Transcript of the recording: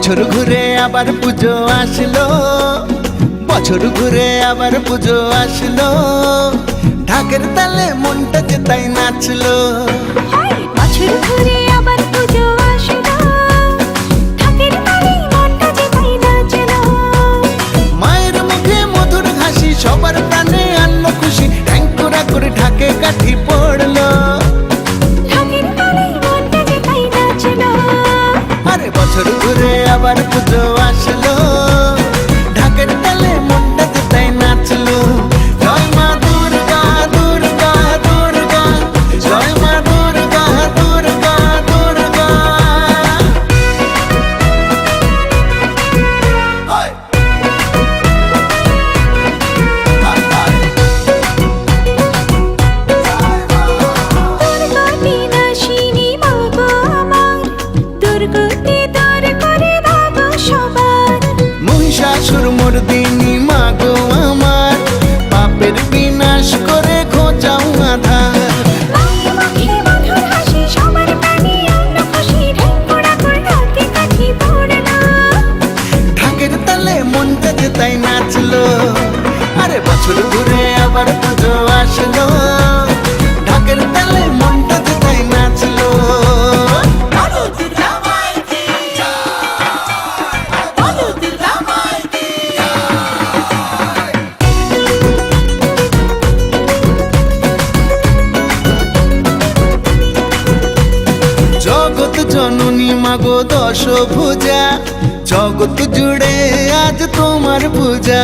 বছর ঘুরে আবার পুজো আসলো, বছর ঘুরে আবার পুজো আসলো, ঢাকের তালে মনটা যে তাই নাচলো। বছর ঘুরে আবার পুজো আসলো, ঢাকের তালে মনটা যে তাই নাচলো। মায়ের মুখে মধুর হাসি, সবার প্রাণে আনলো খুশি, ঠ্যাংকুরা করে ঢাকে কাঠি পড়লো। ঢাকের তালে মনটা যে তাই নাচলো। আরে বছর ঘুরে আবার পুজো আসলো, ঢাকের তালে মনটা যে তাই নাচলো। জয় মা দুর্গা দুর্গা দুর্গা, জয় মা দুর্গা দুর্গা দুর্গা। দুর্গতি নাশিনী মা গো আমার, দুর্গতি দূর করে দাও গো সবার। মহিষাসুর মর্দিনী মা গো আমার, পাপের বিনাশ করে খোঁজাও আধার। মায়ের মুখে মধুর হাসি, সবার প্রাণে আনলো খুশি, ঢেকুড়া করে ঢাকে কাঠি পড়লো। ঢাকের তালে মনটা যে তাই নাচলো। আরে বছর ঘুরে আবার পুজো আসলো, ঢাকের তালে মনটা যে তাই নাচলো। জগৎ জননী মাগো দশ ভুজা, জগৎ জুড়ে আজ তোমার পূজা।